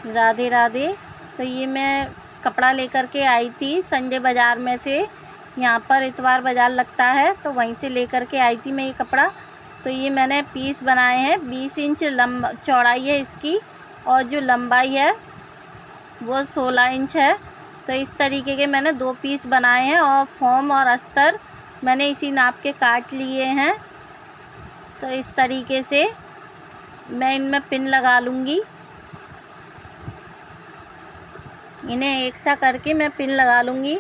राधे राधे। तो ये मैं कपड़ा लेकर के आई थी संजय बाज़ार में से। यहाँ पर इतवार बाज़ार लगता है तो वहीं से लेकर के आई थी मैं ये कपड़ा। तो ये मैंने पीस बनाए हैं। 20 इंच चौड़ाई है इसकी और जो लंबाई है वो 16 इंच है। तो इस तरीके के मैंने 2 पीस बनाए हैं और फॉर्म और अस्तर मैंने इसी नाप के काट लिए हैं। तो इस तरीके से मैं इनमें पिन लगा लूँगी। इन्हें एक सा करके मैं पिन लगा लूँगी।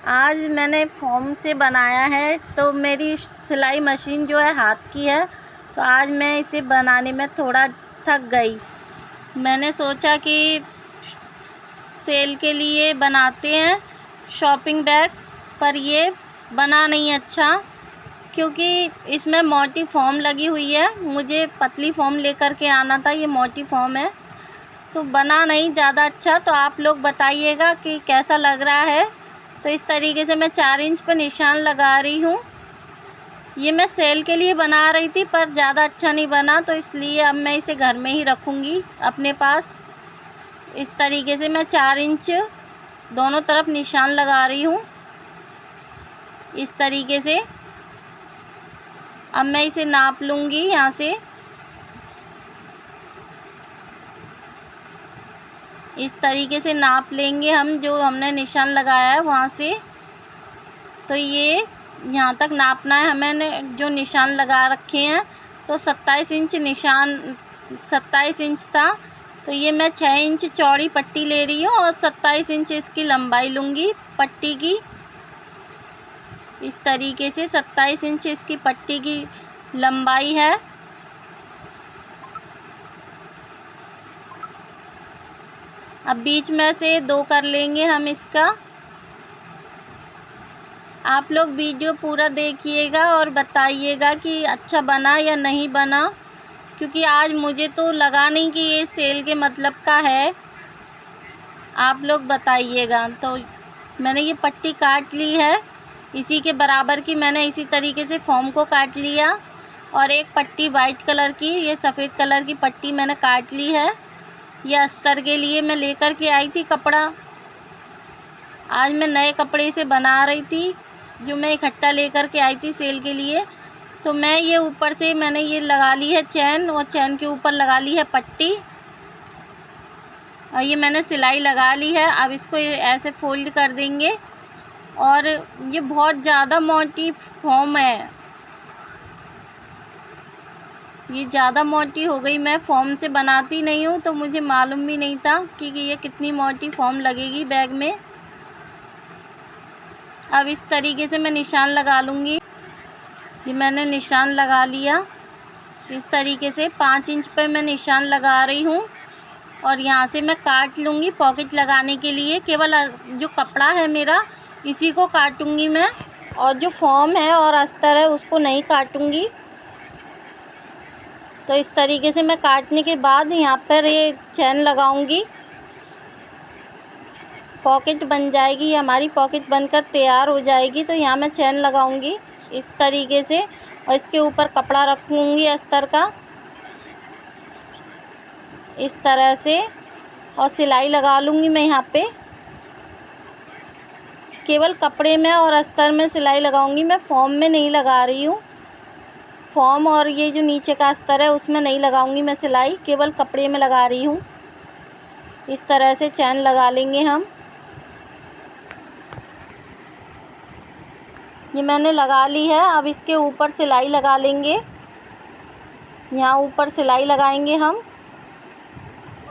आज मैंने फॉर्म से बनाया है तो मेरी सिलाई मशीन जो है हाथ की है, तो आज मैं इसे बनाने में थोड़ा थक गई। मैंने सोचा कि सेल के लिए बनाते हैं शॉपिंग बैग, पर ये बना नहीं अच्छा क्योंकि इसमें मोटी फॉर्म लगी हुई है। मुझे पतली फॉर्म लेकर के आना था, ये मोटी फॉर्म है तो बना नहीं ज़्यादा अच्छा। तो आप लोग बताइएगा कि कैसा लग रहा है। तो इस तरीके से मैं 4 इंच पर निशान लगा रही हूँ। ये मैं सेल के लिए बना रही थी पर ज़्यादा अच्छा नहीं बना, तो इसलिए अब मैं इसे घर में ही रखूँगी अपने पास। इस तरीके से मैं 4 इंच दोनों तरफ निशान लगा रही हूँ इस तरीके से। अब मैं इसे नाप लूँगी यहाँ से। इस तरीके से नाप लेंगे हम जो हमने निशान लगाया है वहाँ से। तो ये यहाँ तक नापना है हमें जो निशान लगा रखे हैं। तो 27 इंच निशान 27 इंच था, तो ये मैं 6 इंच चौड़ी पट्टी ले रही हूँ और 27 इंच इसकी लंबाई लूँगी पट्टी की। इस तरीके से 27 इंच इसकी पट्टी की लंबाई है। अब बीच में से 2 कर लेंगे हम इसका। आप लोग वीडियो पूरा देखिएगा और बताइएगा कि अच्छा बना या नहीं बना, क्योंकि आज मुझे तो लगा नहीं कि ये सेल के मतलब का है। आप लोग बताइएगा। तो मैंने ये पट्टी काट ली है, इसी के बराबर की मैंने इसी तरीके से फॉर्म को काट लिया। और एक पट्टी वाइट कलर की, ये सफ़ेद कलर की पट्टी मैंने काट ली है। ये अस्तर के लिए मैं लेकर के आई थी कपड़ा। आज मैं नए कपड़े से बना रही थी जो मैं इकट्ठा लेकर के आई थी सेल के लिए। तो मैं ये ऊपर से मैंने ये लगा ली है चैन, और चैन के ऊपर लगा ली है पट्टी, और ये मैंने सिलाई लगा ली है। अब इसको ऐसे फोल्ड कर देंगे। और ये बहुत ज़्यादा मोटी फॉर्म है, ये ज़्यादा मोटी हो गई। मैं फॉर्म से बनाती नहीं हूँ तो मुझे मालूम भी नहीं था कि ये कितनी मोटी फॉर्म लगेगी बैग में। अब इस तरीके से मैं निशान लगा लूँगी। ये मैंने निशान लगा लिया इस तरीके से। 5 इंच पे मैं निशान लगा रही हूँ और यहाँ से मैं काट लूँगी पॉकेट लगाने के लिए। केवल जो कपड़ा है मेरा इसी को काटूँगी मैं, और जो फॉर्म है और अस्तर है उसको नहीं काटूँगी। तो इस तरीके से मैं काटने के बाद यहाँ पर ये चैन लगाऊँगी, पॉकेट बन जाएगी। हमारी पॉकेट बनकर तैयार हो जाएगी। तो यहाँ मैं चैन लगाऊंगी इस तरीके से, और इसके ऊपर कपड़ा रखूँगी अस्तर का इस तरह से, और सिलाई लगा लूँगी मैं यहाँ पे। केवल कपड़े में और अस्तर में सिलाई लगाऊंगी मैं, फॉर्म में नहीं लगा रही हूँ। फॉर्म और ये जो नीचे का अस्तर है उसमें नहीं लगाऊंगी मैं सिलाई, केवल कपड़े में लगा रही हूँ। इस तरह से चैन लगा लेंगे हम। ये मैंने लगा ली है। अब इसके ऊपर सिलाई लगा लेंगे, यहाँ ऊपर सिलाई लगाएंगे हम।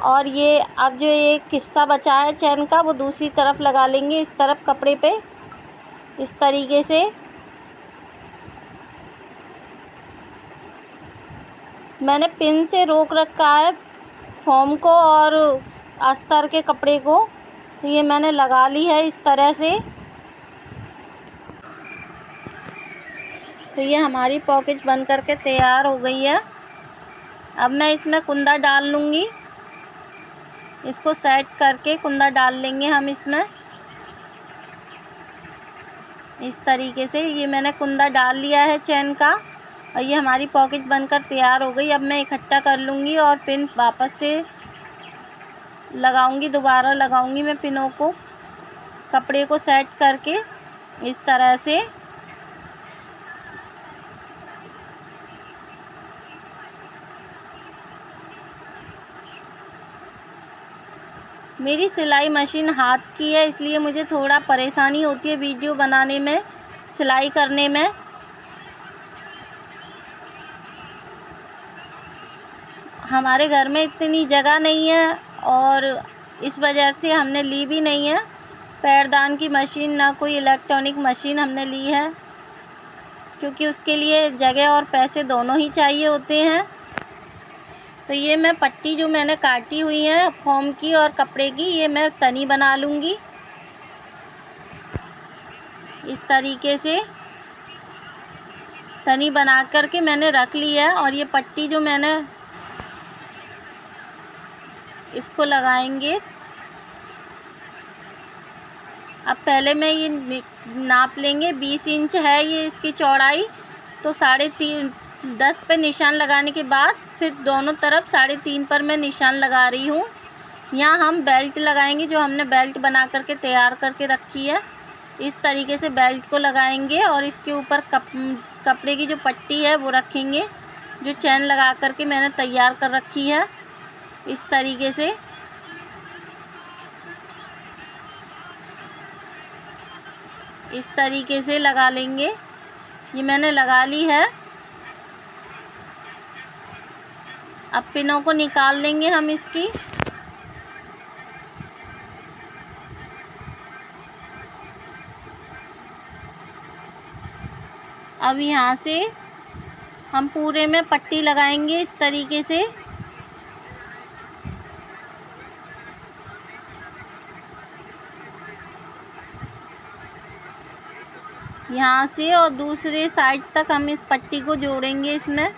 और ये अब जो एक हिस्सा बचा है चैन का वो दूसरी तरफ लगा लेंगे, इस तरफ कपड़े पे इस तरीके से। मैंने पिन से रोक रखा है फॉर्म को और अस्तर के कपड़े को, तो ये मैंने लगा ली है इस तरह से। तो ये हमारी पॉकेट बन कर के तैयार हो गई है। अब मैं इसमें कुंदा डाल लूँगी, इसको सेट करके कुंदा डाल लेंगे हम इसमें इस तरीके से। ये मैंने कुंदा डाल लिया है चैन का, और ये हमारी पॉकेट बनकर तैयार हो गई। अब मैं इकट्ठा कर लूँगी और पिन वापस से लगाऊंगी, दोबारा लगाऊंगी मैं पिनों को, कपड़े को सेट करके इस तरह से। मेरी सिलाई मशीन हाथ की है, इसलिए मुझे थोड़ा परेशानी होती है वीडियो बनाने में, सिलाई करने में। हमारे घर में इतनी जगह नहीं है और इस वजह से हमने ली भी नहीं है पैरदान की मशीन, ना कोई इलेक्ट्रॉनिक मशीन हमने ली है, क्योंकि उसके लिए जगह और पैसे दोनों ही चाहिए होते हैं। तो ये मैं पट्टी जो मैंने काटी हुई है फॉर्म की और कपड़े की, ये मैं तनी बना लूँगी इस तरीके से। तनी बना करके मैंने रख ली है और ये पट्टी जो मैंने इसको लगाएंगे। अब पहले मैं ये नाप लेंगे, 20 इंच है ये इसकी चौड़ाई, तो 3.5-10 पे निशान लगाने के बाद फिर दोनों तरफ 3.5 पर मैं निशान लगा रही हूँ। यहाँ हम बेल्ट लगाएंगे, जो हमने बेल्ट बना करके तैयार करके रखी है, इस तरीके से बेल्ट को लगाएंगे और इसके ऊपर कपड़े की जो पट्टी है वो रखेंगे, जो चैन लगा करके मैंने तैयार कर रखी है, इस तरीके से। इस तरीके से लगा लेंगे, ये मैंने लगा ली है। अब पिनों को निकाल लेंगे हम इसकी। अब यहाँ से हम पूरे में पट्टी लगाएंगे इस तरीके से। यहाँ से और दूसरे साइड तक हम इस पट्टी को जोड़ेंगे इसमें।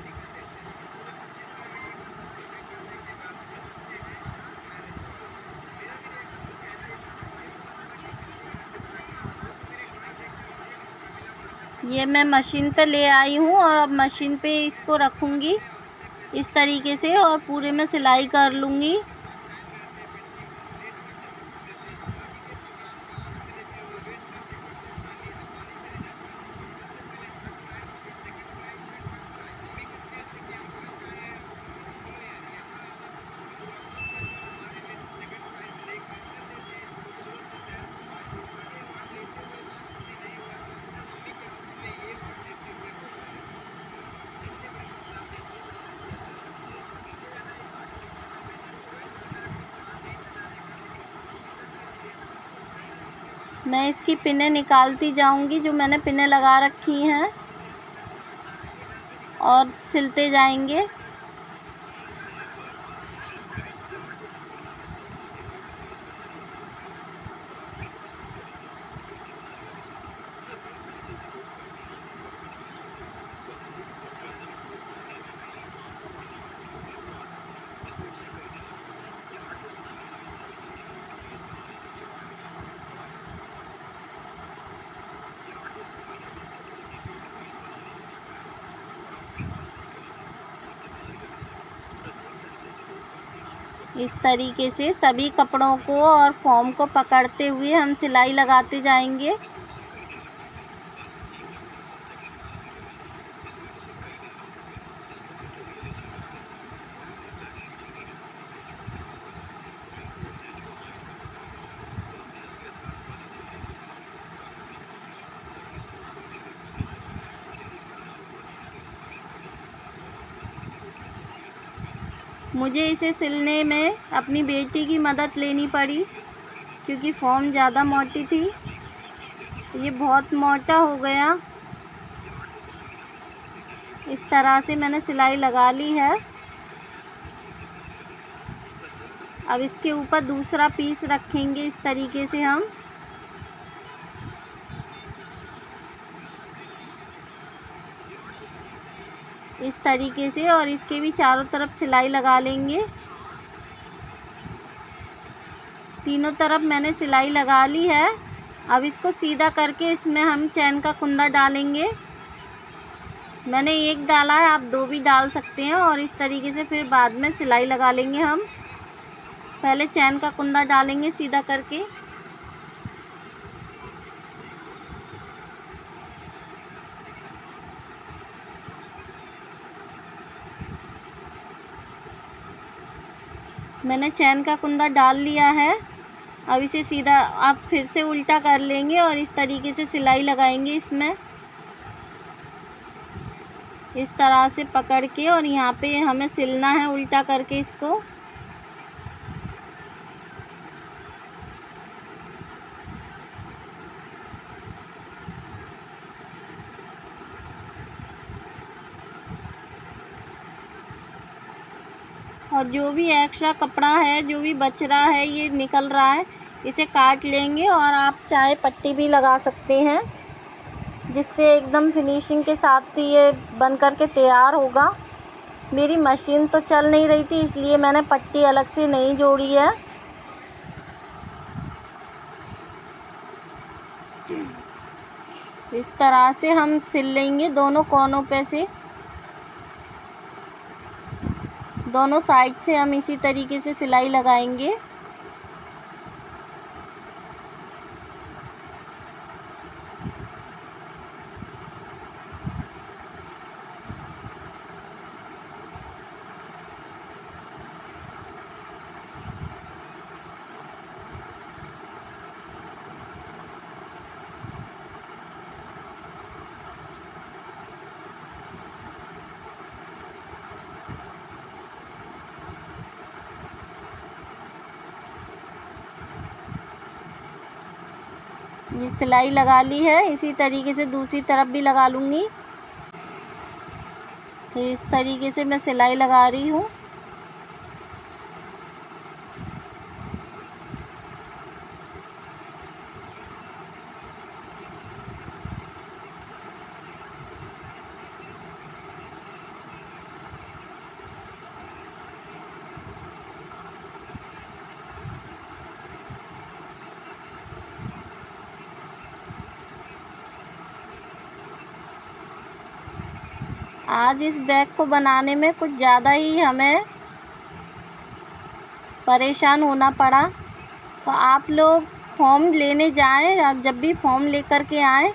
ये मैं मशीन पे ले आई हूँ और अब मशीन पे इसको रखूँगी इस तरीके से और पूरे में सिलाई कर लूँगी। मैं इसकी पिनें निकालती जाऊंगी, जो मैंने पिनें लगा रखी हैं, और सिलते जाएंगे। इस तरीके से सभी कपड़ों को और फॉर्म को पकड़ते हुए हम सिलाई लगाते जाएंगे। मुझे इसे सिलने में अपनी बेटी की मदद लेनी पड़ी, क्योंकि फॉर्म ज़्यादा मोटी थी। ये बहुत मोटा हो गया। इस तरह से मैंने सिलाई लगा ली है। अब इसके ऊपर दूसरा पीस रखेंगे इस तरीके से हम। इस तरीके से, और इसके भी चारों तरफ सिलाई लगा लेंगे। तीनों तरफ मैंने सिलाई लगा ली है। अब इसको सीधा करके इसमें हम चैन का कुंदा डालेंगे। मैंने एक डाला है, आप 2 भी डाल सकते हैं, और इस तरीके से फिर बाद में सिलाई लगा लेंगे हम। पहले चैन का कुंदा डालेंगे सीधा करके। मैंने चैन का कुंदा डाल लिया है। अब इसे सीधा आप फिर से उल्टा कर लेंगे और इस तरीके से सिलाई लगाएंगे इसमें, इस तरह से पकड़ के, और यहाँ पे हमें सिलना है उल्टा करके इसको। और जो भी एक्स्ट्रा कपड़ा है, जो भी बच रहा है, ये निकल रहा है, इसे काट लेंगे। और आप चाहे पट्टी भी लगा सकते हैं, जिससे एकदम फिनिशिंग के साथ ये बन कर के तैयार होगा। मेरी मशीन तो चल नहीं रही थी, इसलिए मैंने पट्टी अलग से नहीं जोड़ी है। इस तरह से हम सिल लेंगे दोनों कोनों पे से, दोनों साइड से हम इसी तरीके से सिलाई लगाएंगे। ये सिलाई लगा ली है, इसी तरीके से दूसरी तरफ भी लगा लूँगी। तो इस तरीके से मैं सिलाई लगा रही हूँ। आज इस बैग को बनाने में कुछ ज़्यादा ही हमें परेशान होना पड़ा। तो आप लोग फॉर्म लेने जाएं, आप जब भी फॉर्म लेकर के आएँ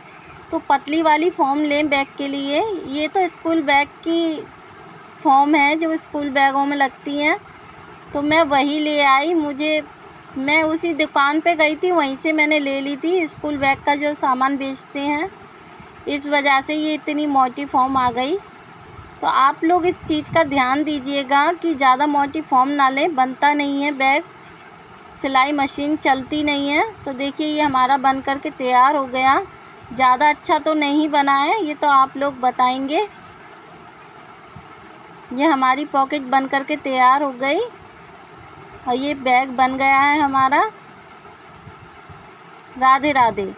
तो पतली वाली फॉर्म लें बैग के लिए। ये तो स्कूल बैग की फॉर्म है जो स्कूल बैगों में लगती हैं, तो मैं वही ले आई। मैं उसी दुकान पे गई थी, वहीं से मैंने ले ली थी स्कूल बैग का जो सामान बेचते हैं। इस वजह से ये इतनी मोटी फॉर्म आ गई। तो आप लोग इस चीज़ का ध्यान दीजिएगा कि ज़्यादा मोटी फॉर्म ना लें, बनता नहीं है बैग, सिलाई मशीन चलती नहीं है। तो देखिए ये हमारा बन कर के तैयार हो गया। ज़्यादा अच्छा तो नहीं बना है, ये तो आप लोग बताएंगे। ये हमारी पॉकेट बन कर के तैयार हो गई और ये बैग बन गया है हमारा। राधे राधे।